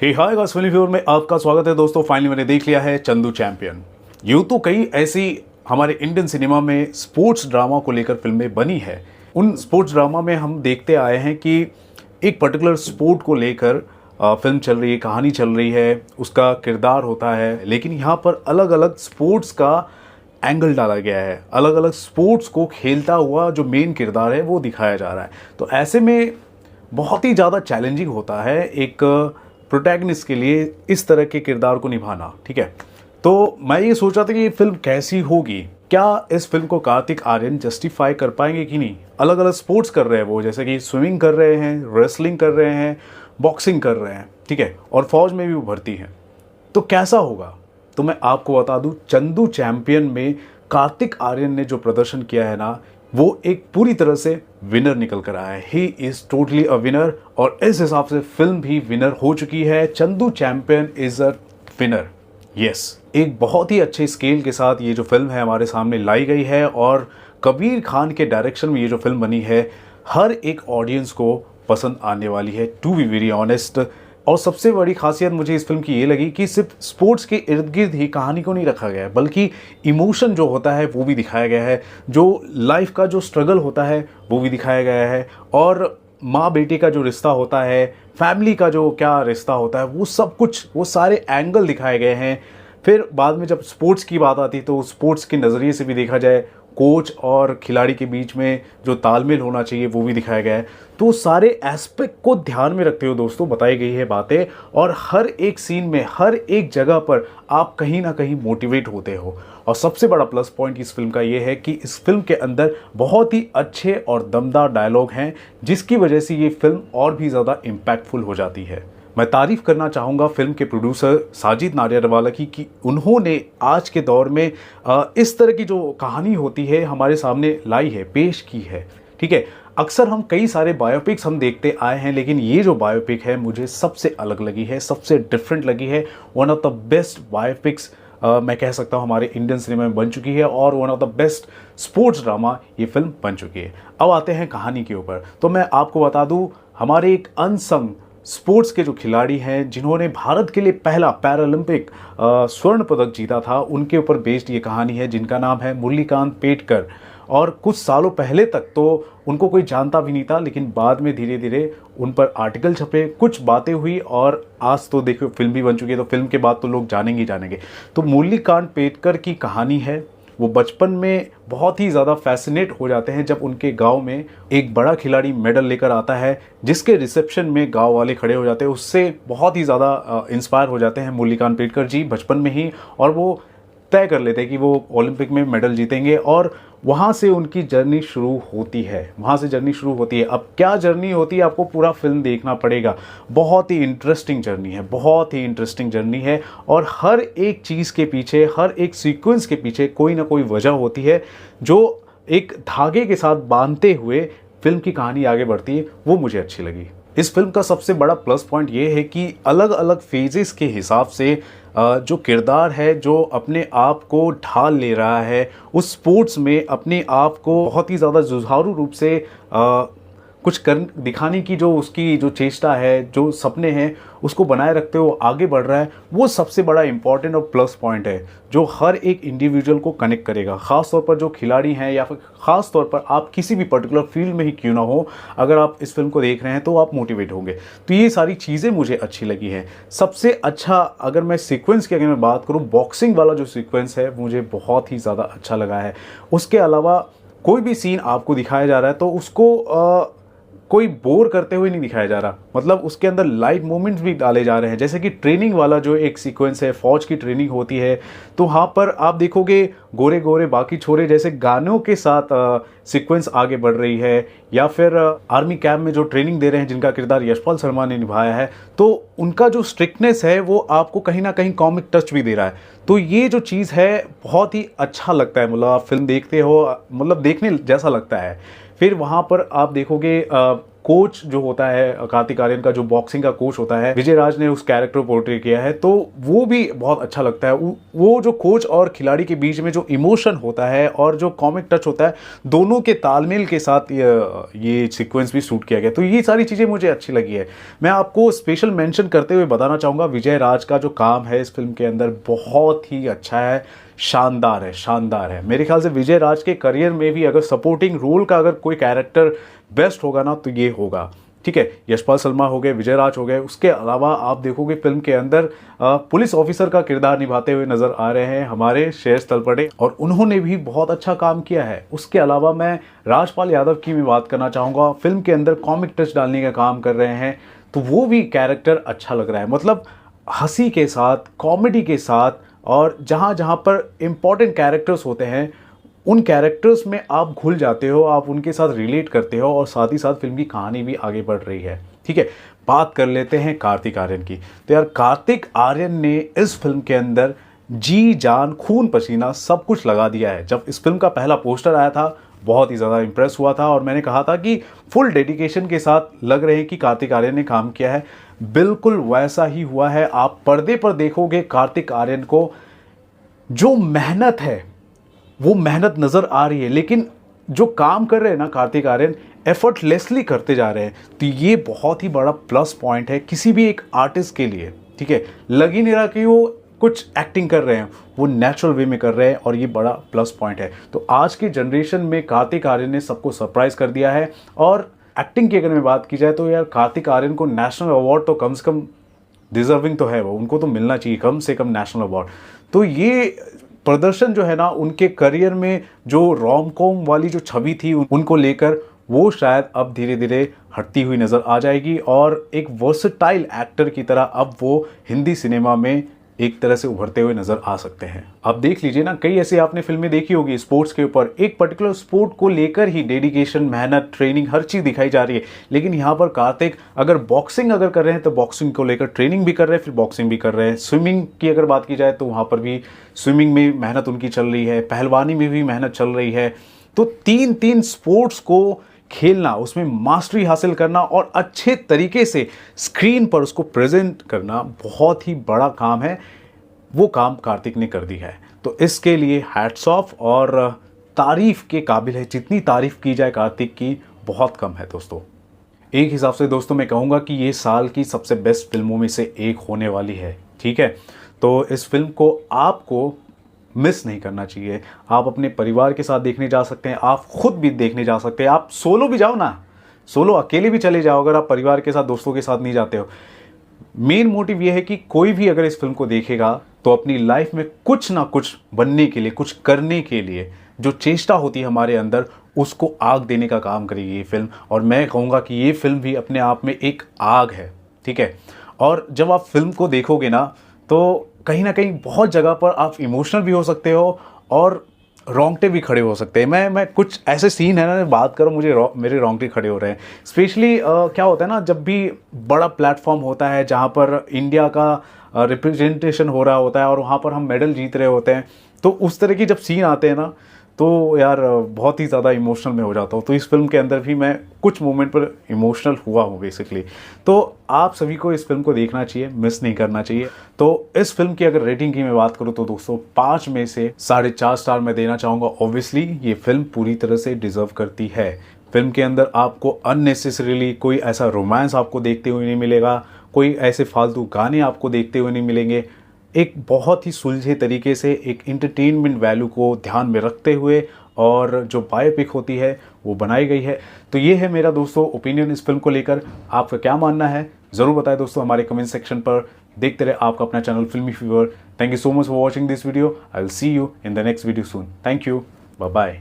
हे hi guys, film viewer में आपका स्वागत है दोस्तों। फाइनली मैंने देख लिया है चंदू चैंपियन। यूँ तो कई ऐसी हमारे इंडियन सिनेमा में स्पोर्ट्स ड्रामा को लेकर फिल्में बनी है। उन स्पोर्ट्स ड्रामा में हम देखते आए हैं कि एक पर्टिकुलर स्पोर्ट को लेकर फिल्म चल रही है, कहानी चल रही है, उसका किरदार होता है। लेकिन यहाँ पर अलग अलग स्पोर्ट्स का एंगल डाला गया है, अलग अलग स्पोर्ट्स को खेलता हुआ जो मेन किरदार है वो दिखाया जा रहा है। तो ऐसे में बहुत ही ज़्यादा चैलेंजिंग होता है एक प्रोटैगनिस्ट के लिए इस तरह के किरदार को निभाना। ठीक है, तो मैं ये सोच रहा था कि ये फिल्म कैसी होगी, क्या इस फिल्म को कार्तिक आर्यन जस्टिफाई कर पाएंगे कि नहीं। अलग अलग स्पोर्ट्स कर रहे हैं वो, जैसे कि स्विमिंग कर रहे हैं, रेसलिंग कर रहे हैं, बॉक्सिंग कर रहे हैं, ठीक है, और फौज में भी वो भर्ती हैं। तो कैसा होगा, तो मैं आपको बता दूं, चंदू चैंपियन में कार्तिक आर्यन ने जो प्रदर्शन किया है ना, वो एक पूरी तरह से विनर निकल कर आया है। He is totally a winner, और इस हिसाब से फिल्म भी विनर हो चुकी है। Chandu champion is a winner. Yes, एक बहुत ही अच्छे स्केल के साथ ये जो फिल्म है हमारे सामने लाई गई है, और कबीर खान के डायरेक्शन में ये जो फिल्म बनी है हर एक ऑडियंस को पसंद आने वाली है, टू बी वेरी ऑनेस्ट। और सबसे बड़ी खासियत मुझे इस फिल्म की ये लगी कि सिर्फ स्पोर्ट्स के इर्द गिर्द ही कहानी को नहीं रखा गया है, बल्कि इमोशन जो होता है वो भी दिखाया गया है, जो लाइफ का जो स्ट्रगल होता है वो भी दिखाया गया है, और माँ बेटे का जो रिश्ता होता है, फैमिली का जो क्या रिश्ता होता है, वो सब कुछ, वो सारे एंगल दिखाए गए हैं। फिर बाद में जब स्पोर्ट्स की बात आती है तो स्पोर्ट्स के नज़रिए से भी देखा जाए, कोच और खिलाड़ी के बीच में जो तालमेल होना चाहिए वो भी दिखाया गया है। तो सारे एस्पेक्ट को ध्यान में रखते हुए दोस्तों बताई गई है बातें, और हर एक सीन में, हर एक जगह पर आप कहीं ना कहीं मोटिवेट होते हो। और सबसे बड़ा प्लस पॉइंट इस फिल्म का ये है कि इस फिल्म के अंदर बहुत ही अच्छे और दमदार डायलॉग हैं, जिसकी वजह से ये फिल्म और भी ज़्यादा इम्पैक्टफुल हो जाती है। मैं तारीफ़ करना चाहूँगा फिल्म के प्रोड्यूसर साजिद नाडियाडवाला की कि उन्होंने आज के दौर में इस तरह की जो कहानी होती है हमारे सामने लाई है, पेश की है। ठीक है, अक्सर हम कई सारे बायोपिक्स हम देखते आए हैं, लेकिन ये जो बायोपिक है मुझे सबसे अलग लगी है, सबसे डिफरेंट लगी है। One of the best biopics मैं कह सकता हूँ हमारे इंडियन सिनेमा में बन चुकी है, और one of the best sports drama ये फिल्म बन चुकी है। अब आते हैं कहानी के ऊपर। तो मैं आपको बता दूँ, हमारे एक अनसंग स्पोर्ट्स के जो खिलाड़ी हैं जिन्होंने भारत के लिए पहला पैरालंपिक स्वर्ण पदक जीता था, उनके ऊपर बेस्ड ये कहानी है, जिनका नाम है मुरलीकांत पेटकर। और कुछ सालों पहले तक तो उनको कोई जानता भी नहीं था, लेकिन बाद में धीरे धीरे उन पर आर्टिकल छपे, कुछ बातें हुई, और आज तो देखो फिल्म भी बन चुकी है, तो फिल्म के बाद तो लोग जानेंगे ही जानेंगे। तो मुरलीकांत पेटकर की कहानी है, वो बचपन में बहुत ही ज़्यादा फैसिनेट हो जाते हैं जब उनके गांव में एक बड़ा खिलाड़ी मेडल लेकर आता है, जिसके रिसेप्शन में गांव वाले खड़े हो जाते हैं। उससे बहुत ही ज़्यादा इंस्पायर हो जाते हैं मुरलीकांत पेटकर जी बचपन में ही, और वो तय कर लेते हैं कि वो ओलंपिक में मेडल जीतेंगे, और वहाँ से उनकी जर्नी शुरू होती है। वहाँ से जर्नी शुरू होती है। अब क्या जर्नी होती है, आपको पूरा फिल्म देखना पड़ेगा। बहुत ही इंटरेस्टिंग जर्नी है, बहुत ही इंटरेस्टिंग जर्नी है, और हर एक चीज़ के पीछे, हर एक सीक्वेंस के पीछे कोई ना कोई वजह होती है, जो एक धागे के साथ बांधते हुए फिल्म की कहानी आगे बढ़ती है। वो मुझे अच्छी लगी। इस फिल्म का सबसे बड़ा प्लस पॉइंट ये है कि अलग अलग फेजेस के हिसाब से जो किरदार है, जो अपने आप को ढाल ले रहा है उस स्पोर्ट्स में, अपने आप को बहुत ही ज़्यादा जुझारू रूप से कुछ कर दिखाने की जो उसकी जो चेष्टा है, जो सपने हैं, उसको बनाए रखते हुए आगे बढ़ रहा है। वो सबसे बड़ा इंपॉर्टेंट और प्लस पॉइंट है, जो हर एक इंडिविजुअल को कनेक्ट करेगा। ख़ास तौर पर जो खिलाड़ी हैं, या फिर ख़ास तौर पर आप किसी भी पर्टिकुलर फील्ड में ही क्यों ना हो, अगर आप इस फिल्म को देख रहे हैं तो आप मोटिवेट होंगे। तो ये सारी चीज़ें मुझे अच्छी लगी हैं। सबसे अच्छा अगर मैं सीक्वेंस की अगर मैं बात करूँ, बॉक्सिंग वाला जो सीक्वेंस है मुझे बहुत ही ज़्यादा अच्छा लगा है। उसके अलावा कोई भी सीन आपको दिखाया जा रहा है तो उसको कोई बोर करते हुए नहीं दिखाया जा रहा, मतलब उसके अंदर लाइट मोमेंट्स भी डाले जा रहे हैं। जैसे कि ट्रेनिंग वाला जो एक सीक्वेंस है, फौज की ट्रेनिंग होती है, तो वहाँ पर आप देखोगे गोरे गोरे बाकी छोरे जैसे गानों के साथ सीक्वेंस आगे बढ़ रही है। या फिर आर्मी कैंप में जो ट्रेनिंग दे रहे हैं, जिनका किरदार यशपाल शर्मा ने निभाया है, तो उनका जो स्ट्रिक्टनेस है वो आपको कहीं ना कहीं कॉमिक टच भी दे रहा है। तो ये जो चीज़ है बहुत ही अच्छा लगता है, मतलब आप फिल्म देखते हो, मतलब देखने जैसा लगता है। फिर वहाँ पर आप देखोगे कोच जो होता है कार्तिक आर्यन का, जो बॉक्सिंग का कोच होता है, विजय राज ने उस कैरेक्टर को पोर्ट्रे किया है, तो वो भी बहुत अच्छा लगता है। वो जो कोच और खिलाड़ी के बीच में जो इमोशन होता है और जो कॉमिक टच होता है, दोनों के तालमेल के साथ ये सीक्वेंस भी शूट किया गया। तो ये सारी चीज़ें मुझे अच्छी लगी है। मैं आपको स्पेशल मेंशन करते हुए बताना चाहूँगा, विजय राज का जो काम है इस फिल्म के अंदर बहुत ही अच्छा है, शानदार है, शानदार है। मेरे ख्याल से विजय राज के करियर में भी अगर सपोर्टिंग रोल का अगर कोई कैरेक्टर बेस्ट होगा ना, तो ये होगा। ठीक है, यशपाल शर्मा हो गए, विजय राज हो गए, उसके अलावा आप देखोगे फिल्म के अंदर पुलिस ऑफिसर का किरदार निभाते हुए नजर आ रहे हैं हमारे श्रेयस तलपड़े, और उन्होंने भी बहुत अच्छा काम किया है। उसके अलावा मैं राजपाल यादव की भी बात करना चाहूँगा, फिल्म के अंदर कॉमिक टच डालने का काम कर रहे हैं, तो वो भी कैरेक्टर अच्छा लग रहा है। मतलब हंसी के साथ, कॉमेडी के साथ, और जहाँ जहाँ पर इम्पॉर्टेंट कैरेक्टर्स होते हैं उन कैरेक्टर्स में आप घुल जाते हो, आप उनके साथ रिलेट करते हो, और साथ ही साथ फिल्म की कहानी भी आगे बढ़ रही है। ठीक है, बात कर लेते हैं कार्तिक आर्यन की। तो यार कार्तिक आर्यन ने इस फिल्म के अंदर जी जान खून पसीना सब कुछ लगा दिया है। जब इस फिल्म का पहला पोस्टर आया था बहुत ही ज़्यादा इंप्रेस हुआ था, और मैंने कहा था कि फुल डेडिकेशन के साथ लग रहे हैं कि कार्तिक आर्यन ने काम किया है। बिल्कुल वैसा ही हुआ है। आप पर्दे पर देखोगे कार्तिक आर्यन को, जो मेहनत है वो मेहनत नज़र आ रही है, लेकिन जो काम कर रहे हैं ना कार्तिक आर्यन, एफर्टलेसली करते जा रहे हैं। तो ये बहुत ही बड़ा प्लस पॉइंट है किसी भी एक आर्टिस्ट के लिए। ठीक है, लग ही नहीं रहा कि वो कुछ एक्टिंग कर रहे हैं, वो नेचुरल वे में कर रहे हैं, और ये बड़ा प्लस पॉइंट है। तो आज की जनरेशन में कार्तिक आर्यन ने सबको सरप्राइज कर दिया है। और एक्टिंग की अगर मैं बात की जाए तो यार कार्तिक आर्यन को नेशनल अवार्ड तो कम से कम डिजर्विंग तो है, वो उनको तो मिलना चाहिए कम से कम नेशनल अवार्ड। तो ये प्रदर्शन जो है ना उनके करियर में, जो रोम कॉम वाली जो छवि थी उनको लेकर, वो शायद अब धीरे धीरे हटती हुई नज़र आ जाएगी, और एक वर्सेटाइल एक्टर की तरह अब वो हिंदी सिनेमा में एक तरह से उभरते हुए नजर आ सकते हैं। अब देख लीजिए ना, कई ऐसे आपने फिल्में देखी होगी स्पोर्ट्स के ऊपर, एक पर्टिकुलर स्पोर्ट को लेकर ही डेडिकेशन, मेहनत, ट्रेनिंग, हर चीज़ दिखाई जा रही है। लेकिन यहाँ पर कार्तिक अगर बॉक्सिंग अगर कर रहे हैं तो बॉक्सिंग को लेकर ट्रेनिंग भी कर रहे हैं, फिर बॉक्सिंग भी कर रहे हैं। स्विमिंग की अगर बात की जाए तो वहाँ पर भी स्विमिंग में मेहनत उनकी चल रही है, पहलवानी में भी मेहनत चल रही है। तो तीन तीन स्पोर्ट्स को खेलना, उसमें मास्टरी हासिल करना और अच्छे तरीके से स्क्रीन पर उसको प्रेजेंट करना बहुत ही बड़ा काम है। वो काम कार्तिक ने कर दी है, तो इसके लिए हैट्स ऑफ, और तारीफ के काबिल है। जितनी तारीफ की जाए कार्तिक की बहुत कम है दोस्तों। एक हिसाब से दोस्तों मैं कहूँगा कि ये साल की सबसे बेस्ट फिल्मों में से एक होने वाली है। ठीक है, तो इस फिल्म को आपको मिस नहीं करना चाहिए। आप अपने परिवार के साथ देखने जा सकते हैं, आप खुद भी देखने जा सकते हैं, आप सोलो भी जाओ ना, सोलो अकेले भी चले जाओ अगर आप परिवार के साथ, दोस्तों के साथ नहीं जाते हो। मेन मोटिव ये है कि कोई भी अगर इस फिल्म को देखेगा तो अपनी लाइफ में कुछ ना कुछ बनने के लिए, कुछ करने के लिए जो चेष्टा होती है हमारे अंदर, उसको आग देने का काम करेगी ये फिल्म। और मैं कहूँगा कि ये फिल्म भी अपने आप में एक आग है। ठीक है, और जब आप फिल्म को देखोगे ना तो कहीं ना कहीं बहुत जगह पर आप इमोशनल भी हो सकते हो और रोंगटे भी खड़े हो सकते हैं। मैं कुछ ऐसे सीन है ना, बात करो मुझे मेरे रोंगटे खड़े हो रहे हैं। स्पेशली क्या होता है ना, जब भी बड़ा प्लेटफॉर्म होता है जहाँ पर इंडिया का रिप्रेजेंटेशन हो रहा होता है और वहाँ पर हम मेडल जीत रहे होते हैं, तो उस तरह की जब सीन आते हैं ना तो यार बहुत ही ज़्यादा इमोशनल में हो जाता हूँ। तो इस फिल्म के अंदर भी मैं कुछ मोमेंट पर इमोशनल हुआ हूँ बेसिकली। तो आप सभी को इस फिल्म को देखना चाहिए, मिस नहीं करना चाहिए। तो इस फिल्म की अगर रेटिंग की मैं बात करूँ तो दोस्तों 5 में से 4.5 स्टार मैं देना चाहूँगा। ऑब्वियसली ये फिल्म पूरी तरह से डिजर्व करती है। फिल्म के अंदर आपको अननेसेसरीली कोई ऐसा रोमांस आपको देखते हुए नहीं मिलेगा, कोई ऐसे फालतू गाने आपको देखते हुए नहीं मिलेंगे। एक बहुत ही सुलझे तरीके से एक इंटरटेनमेंट वैल्यू को ध्यान में रखते हुए और जो बायोपिक होती है वो बनाई गई है। तो ये है मेरा दोस्तों ओपिनियन इस फिल्म को लेकर। आपका क्या मानना है ज़रूर बताएं दोस्तों हमारे कमेंट सेक्शन पर। देखते रहे आपका अपना channel Filmy fever. Thank you so much for watching this video. I will see you in the next video soon. Thank you, bye bye.